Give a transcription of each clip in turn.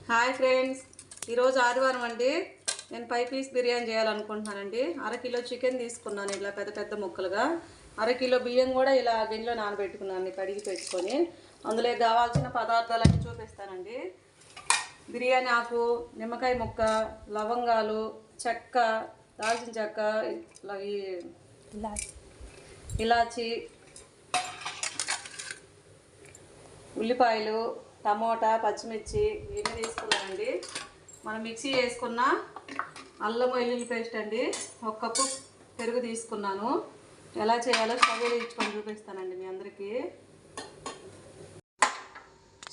Hi friends, ఈరోజు ఆదివారం అండి. నేను 5 పీస్ బిర్యానీ చేయాలనుకుంటున్నానండి. అరకిలో చికెన్ తీసుకున్నాను ఇలా పెద్ద పెద్ద ముక్కలుగా. అరకిలో బియ్యం కూడా ఇలా గిన్నెలో నానబెట్టుకున్నాను కడిగి పెట్టుకొని. అందులో కావాల్సిన పదార్థాలన్నీ చూపిస్తానండి. బిర్యానీ ఆకు, నిమ్మకాయ ముక్క, లవంగాలు, చెక్క, దాల్చిన చెక్క, ఇలాచి, ఉల్లిపాయలు, టమోటా, పచ్చిమిర్చి ఇవన్నీ తీసుకున్నానండి. మనం మిక్సీ వేసుకున్న అల్లం వెల్లుల్లి పేస్ట్ అండి. 1 కప్పు పెరుగు తీసుకున్నాను. ఎలా చేయాలో స్టవ్ వెలిగించుకొని చూపిస్తానండి మీ అందరికీ.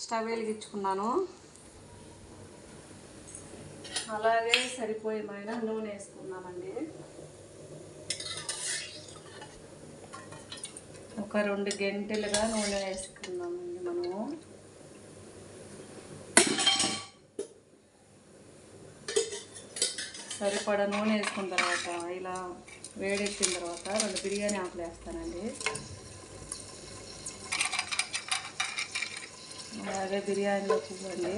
స్టవ్ వెలిగించుకున్నాను. అలాగే సరిపోయేమైన నూనె వేసుకున్నామండి. ఒక 2 గంటలుగా నూనె వేసుకున్నామండి మనము. సరిపడా నూనె వేసుకున్న తర్వాత ఇలా వేడెక్కిన తర్వాత 2 బిర్యానీ ఆకులు వేస్తానండి. అలాగే బిర్యానీలో పువ్వండి,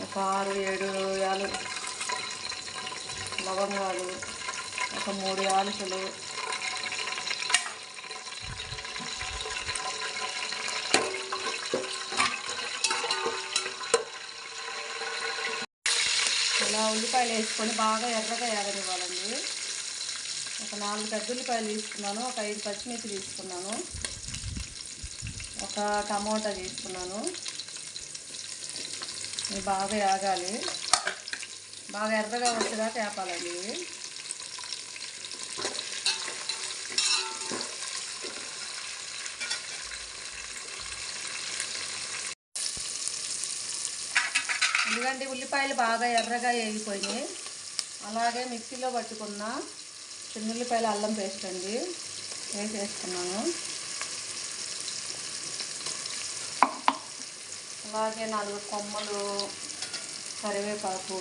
ఒక 6-7 లవంగాలు, ఒక 3 యాలకులు, ఇలా ఉల్లిపాయలు వేసుకొని బాగా ఎర్రగా ఏగనివ్వాలండి. ఒక 4 పెద్ద ఉల్లిపాయలు తీసుకున్నాను, ఒక 5 పచ్చిమిర్చి తీసుకున్నాను, ఒక టమోటా తీసుకున్నాను. ఇవి బాగా ఏగాలి, బాగా ఎర్రగా వచ్చేదాకా వేపాలండి. ఎందుకంటే ఉల్లిపాయలు బాగా ఎర్రగా వేగిపోయినాయి. అలాగే మిక్సీలో పట్టుకున్న చిన్నుల్లిపాయల అల్లం పేస్ట్ అండి వేసేసుకున్నాను. అలాగే 4 కొమ్మలు కరివేపాకు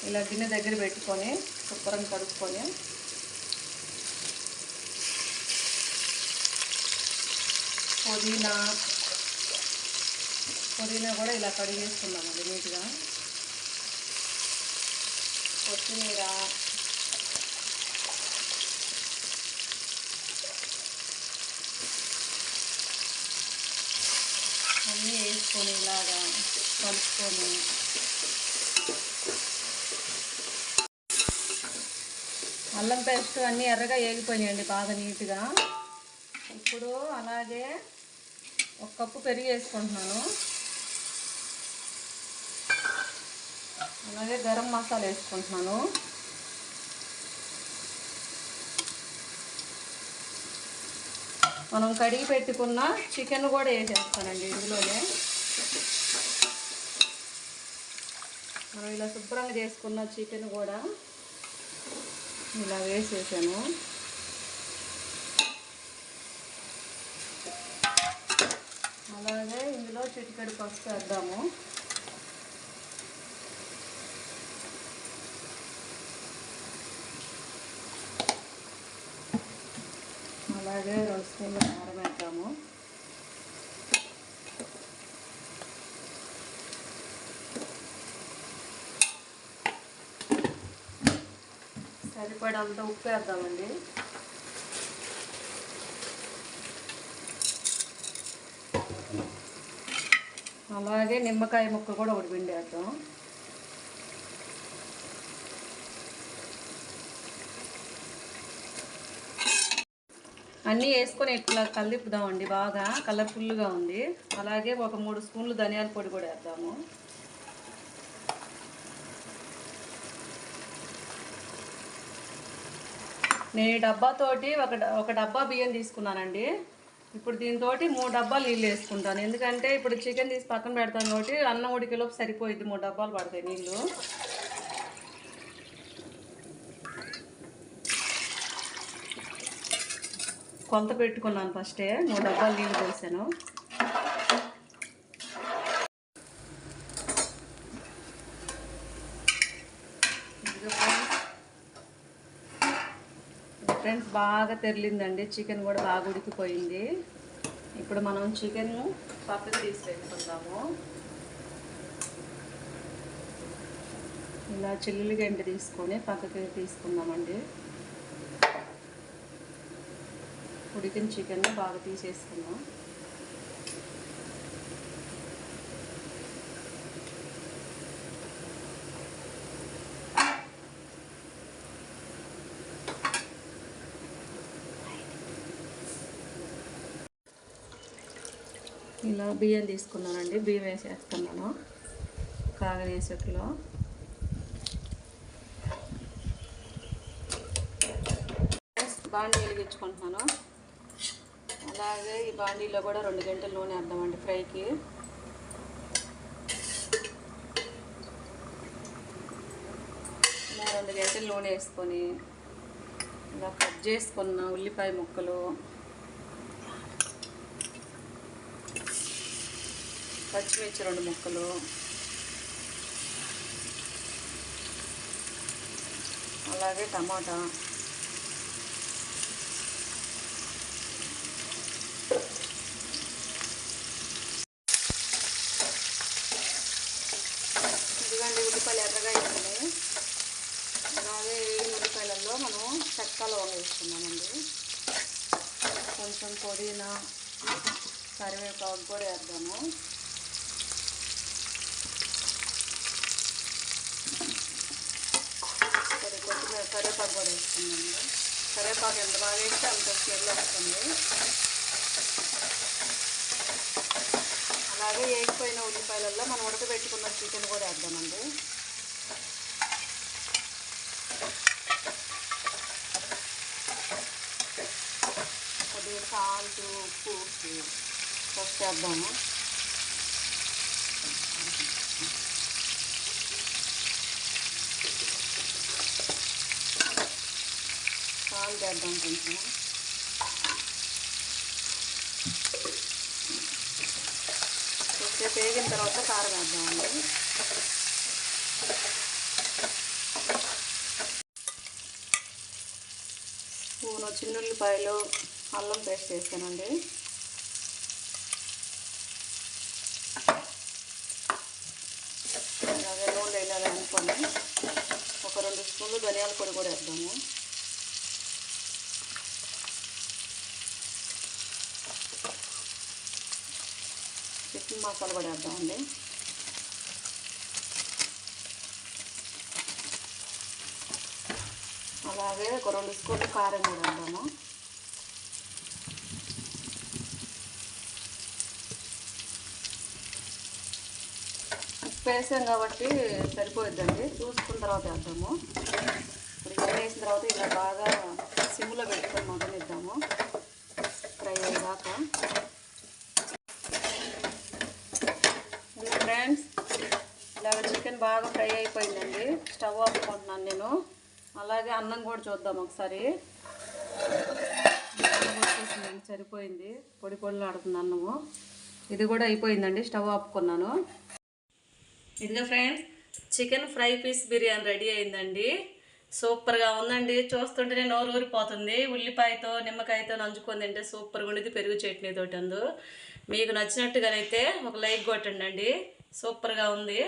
ఇలా గిన్నె దగ్గర పెట్టుకొని శుభ్రంగా కడుక్కొని పుదీనా కూడా ఇలా కడిగేసుకున్నామండి నీట్గా. కొత్తిమీర, అన్నీ వేసుకొని ఇలాగా కలుపుకొని అల్లం పేస్ట్ అన్నీ ఎర్రగా వేగిపోయినాయండి బాగా నీట్గా. ఇప్పుడు అలాగే 1 కప్పు పెరుగు వేసుకుంటున్నాను. అలాగే గరం మసాలా వేసుకుంటున్నాను. మనం కడిగి పెట్టుకున్న చికెన్ కూడా వేసేస్తానండి ఇందులోనే. మనం ఇలా శుభ్రంగా చేసుకున్న చికెన్ కూడా ఇలా వేసేసాను. అలాగే ఇందులో చిటికెడు పసుపు వేద్దాము. అలాగే 2 స్పూన్లు కారం వేద్దాము. సరిపడంత ఉప్పు వేద్దామండి. అలాగే నిమ్మకాయ ముక్క కూడా ఒకటి పిండేద్దాం. అన్నీ వేసుకొని ఇట్లా కలుపుదామండి. బాగా కలర్ఫుల్గా ఉంది. అలాగే ఒక 3 స్పూన్లు ధనియాల పొడి కూడా వేద్దాము. నేను ఈ డబ్బాతోటి ఒక డబ్బా బియ్యం తీసుకున్నానండి. ఇప్పుడు దీంతో 3 డబ్బాలు నీళ్ళు వేసుకుంటాను. ఎందుకంటే ఇప్పుడు చికెన్ తీసి పక్కన పెడతాను కాబట్టి అన్నం ఉడికేలోపు సరిపోయిద్ది. 3 డబ్బాలు పడతాయి నీళ్ళు. కొలత పెట్టుకున్నాను ఫస్టే. 3 డబ్బాలు నీళ్ళు పోసాను. ఫ్రెండ్స్ బాగా తెరిలిందండి, చికెన్ కూడా బాగా ఉడికిపోయింది. ఇప్పుడు మనం చికెన్ పక్కకు తీసి పెట్టుకుందాము. ఇలా చిల్లులు గంట తీసుకొని పక్కకి తీసుకుందామండి. ఉడికిన చికెన్ బాగా తీసేసుకుందాం. ఇలా బియ్యం తీసుకున్నానండి, బియ్యం వేసేస్తున్నాను కాగనేసట్లో. బాండీ వెలిగించుకుంటున్నాను. అలాగే ఈ బాండీలో కూడా 2 గంటల నూనె వేద్దామండి ఫ్రైకి. ఇలా 2 గంటల నూనె వేసుకొని ఇలా కట్ చేసుకున్న ఉల్లిపాయ ముక్కలు, పచ్చిమిర్చి 2 ముక్కలు, అలాగే టమాటా, ఇదిగండి ఉల్లిపాయలు ఎర్రగా వేసుకుని. అలాగే ఉల్లిపాయలలో మనం చెక్కలు వేసుకున్నామండి. కొంచెం పుదీనా, కరివేపాకు కూడా వేద్దాము. కరివేపాకు కూడా వేసుకున్నాము. కరివేపాకు ఎంత బాగా వేస్తే అంత స్మెల్ వస్తుంది. అలాగే వేగిపోయిన ఉల్లిపాయలలో మనం ఉడకబెట్టుకున్న చికెన్ కూడా వేద్దామండి. కొద్దిగా సాల్ట్, ఉప్పు ఫస్ట్ వేద్దాము. సాల్ట్ వేద్దాం కొంచెం. కొద్దిసేపు వేగిన తర్వాత కారం వేద్దామండి. స్పూను చిన్నుల్లిపాయలు, అల్లం పేస్ట్ వేసానండి. అలాగే నూనె ఇలా అనుకొని ఒక 2 స్పూన్లు ధనియాల పొడి కూడా వేద్దాము. చికెన్ మసాలా కూడా వేద్దామండి. అలాగే ఒక 2 స్పూన్లు కారం కూడా వేద్దాము. ఉప్పు వేసాం కాబట్టి సరిపోద్దండి, చూసుకున్న తర్వాత వేద్దాము. ఇప్పుడు ఇవన్నీ వేసిన తర్వాత ఇలా బాగా సిమ్లో పెట్టుకొని మగ్గనిద్దాము ఫ్రై అయ్యేదాకా. ఫ్రెండ్స్, ఇలాగ చికెన్ బాగా ఫ్రై అయిపోయిందండి. స్టవ్ ఆపుకుంటున్నాను నేను. అలాగే అన్నం కూడా చూద్దాం ఒకసారి. సరిపోయింది, పొడి పొడిలో ఆడుతుంది అన్నము. ఇది కూడా అయిపోయిందండి, స్టవ్ ఆపుకున్నాను. ఇదిగో friends, chicken fry piece biryani ready అయిందండి. సూపర్గా ఉందండి, చూస్తుంటేనే నోరు ఊరిపోతుంది. ఉల్లిపాయతో నిమ్మకాయతో నంచుకొని తింటే సూపర్గా ఉండేది, పెరుగు చట్నీతోటి. మీకు నచ్చినట్టుగానైతే ఒక లైక్ కొట్టండి. సూపర్గా ఉంది.